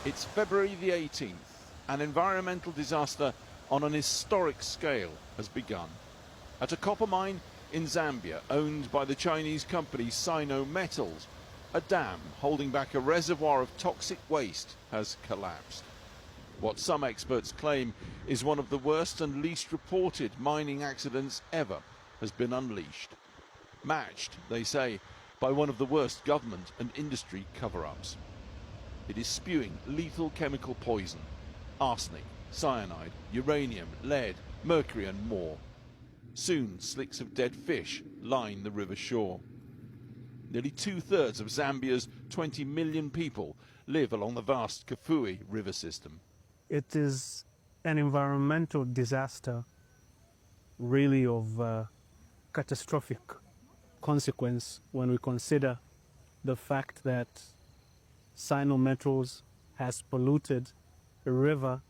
It's February the 18th. An environmental disaster on an historic scale has begun. At a copper mine in Zambia, owned by the Chinese company Sino Metals, a dam holding back a reservoir of toxic waste has collapsed. What some experts claim is one of the worst and least reported mining accidents ever has been unleashed. Matched, they say, by one of the worst government and industry cover-ups. It is spewing lethal chemical poison, arsenic, cyanide, uranium, lead, mercury and more. Soon slicks of dead fish line the river shore. Nearly two-thirds of Zambia's 20 million people live along the vast Kafue river system. It is an environmental disaster really of catastrophic consequence when we consider the fact that Sino Metals has polluted a river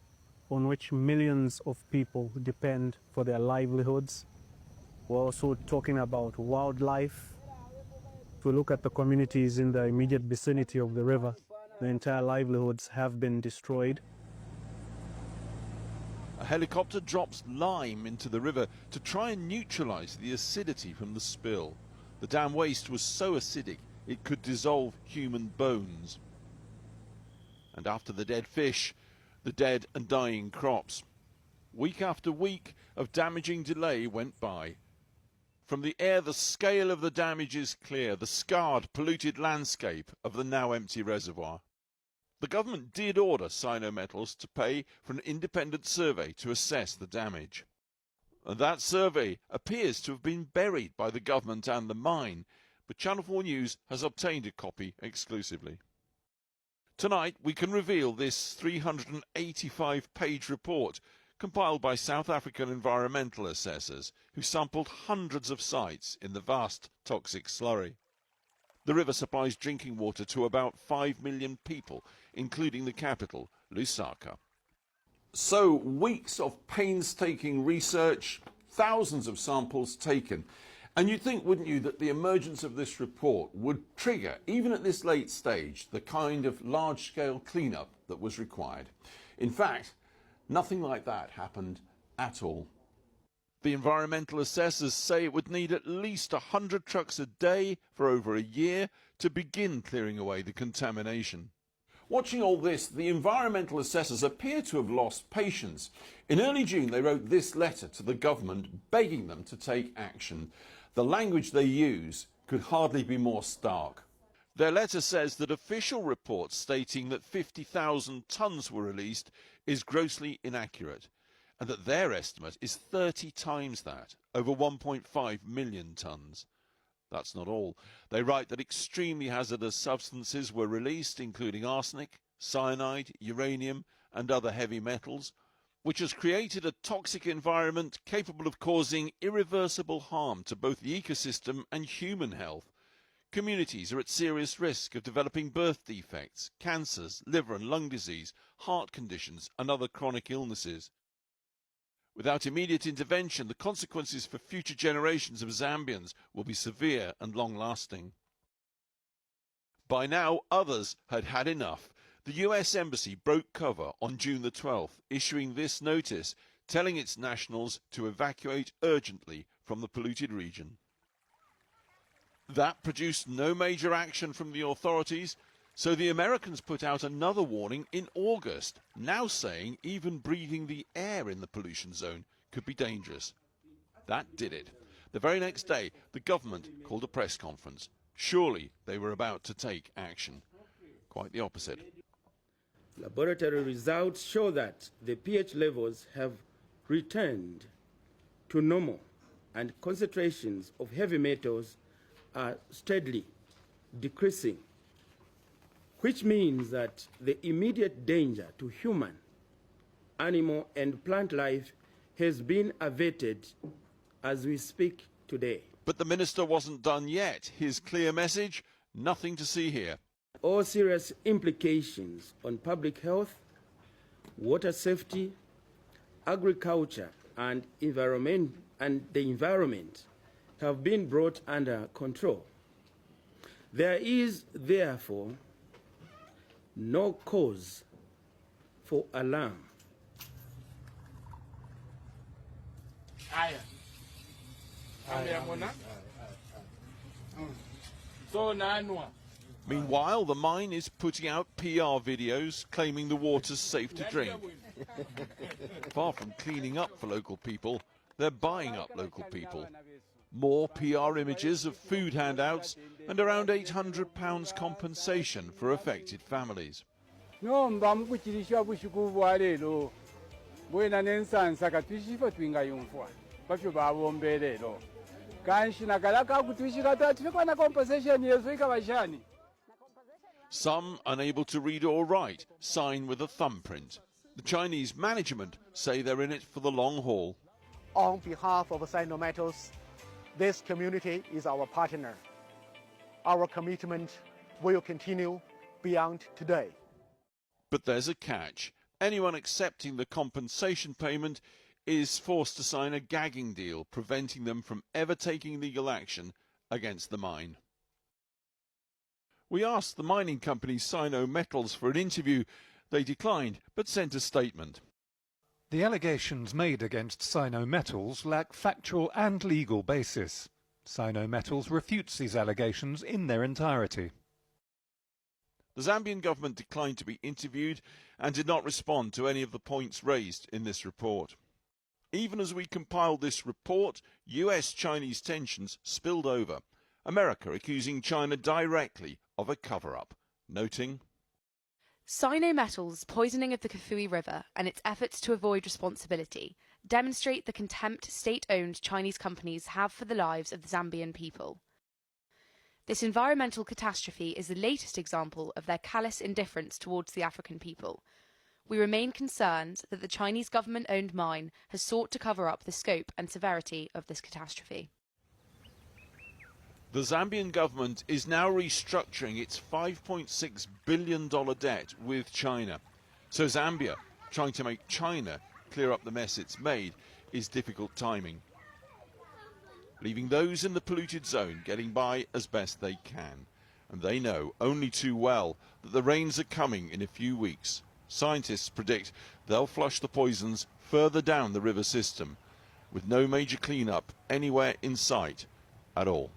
on which millions of people depend for their livelihoods. We're also talking about wildlife. If we look at the communities in the immediate vicinity of the river, the entire livelihoods have been destroyed. A helicopter drops lime into the river to try and neutralize the acidity from the spill. The dam waste was so acidic it could dissolve human bones. And after the dead fish, the dead and dying crops. Week after week of damaging delay went by. From the air, the scale of the damage is clear, the scarred, polluted landscape of the now empty reservoir. The government did order Sino Metals to pay for an independent survey to assess the damage. And that survey appears to have been buried by the government and the mine, but Channel 4 News has obtained a copy exclusively. Tonight we can reveal this 385-page report compiled by South African environmental assessors who sampled hundreds of sites in the vast toxic slurry. The river supplies drinking water to about 5 million people, including the capital, Lusaka. So, weeks of painstaking research, thousands of samples taken. And you'd think, wouldn't you, that the emergence of this report would trigger, even at this late stage, the kind of large-scale cleanup that was required. In fact, nothing like that happened at all. The environmental assessors say it would need at least 100 trucks a day for over a year to begin clearing away the contamination. Watching all this, the environmental assessors appear to have lost patience. In early June, they wrote this letter to the government begging them to take action. The language they use could hardly be more stark. Their letter says that official reports stating that 50,000 tonnes were released is grossly inaccurate, and that their estimate is 30 times that, over 1.5 million tonnes. That's not all. They write that extremely hazardous substances were released, including arsenic, cyanide, uranium and other heavy metals, which has created a toxic environment capable of causing irreversible harm to both the ecosystem and human health. Communities are at serious risk of developing birth defects, cancers, liver and lung disease, heart conditions and other chronic illnesses. Without immediate intervention, the consequences for future generations of Zambians will be severe and long-lasting. By now, others had had enough. The US Embassy broke cover on June the 12th, issuing this notice, telling its nationals to evacuate urgently from the polluted region. That produced no major action from the authorities, so the Americans put out another warning in August, now saying even breathing the air in the pollution zone could be dangerous. That did it. The very next day, the government called a press conference. Surely they were about to take action. Quite the opposite. Laboratory results show that the pH levels have returned to normal and concentrations of heavy metals are steadily decreasing, which means that the immediate danger to human, animal and plant life has been averted as we speak today. But the minister wasn't done yet. His clear message, nothing to see here. All serious implications on public health, water safety, agriculture and the environment have been brought under control. There is therefore no cause for alarm. Meanwhile, the mine is putting out PR videos claiming the water's safe to drink. Far from cleaning up for local people, they're buying up local people. More PR images of food handouts and around £800 compensation for affected families. Some, unable to read or write, sign with a thumbprint. The Chinese management say they're in it for the long haul. On behalf of Sino Metals, this community is our partner. Our commitment will continue beyond today. But there's a catch. Anyone accepting the compensation payment is forced to sign a gagging deal, preventing them from ever taking legal action against the mine. We asked the mining company Sino Metals for an interview. They declined, but sent a statement. The allegations made against Sino Metals lack factual and legal basis. Sino Metals refutes these allegations in their entirety. The Zambian government declined to be interviewed and did not respond to any of the points raised in this report. Even as we compiled this report, US-Chinese tensions spilled over, America accusing China directly of a cover-up, noting, Sino Metals' poisoning of the Kafue River and its efforts to avoid responsibility demonstrate the contempt state-owned Chinese companies have for the lives of the Zambian people. This environmental catastrophe is the latest example of their callous indifference towards the African people. We remain concerned that the Chinese government-owned mine has sought to cover up the scope and severity of this catastrophe. The Zambian government is now restructuring its $5.6 billion debt with China. So Zambia, trying to make China clear up the mess it's made, is difficult timing, leaving those in the polluted zone getting by as best they can. And they know only too well that the rains are coming in a few weeks. Scientists predict they'll flush the poisons further down the river system, with no major clean-up anywhere in sight at all.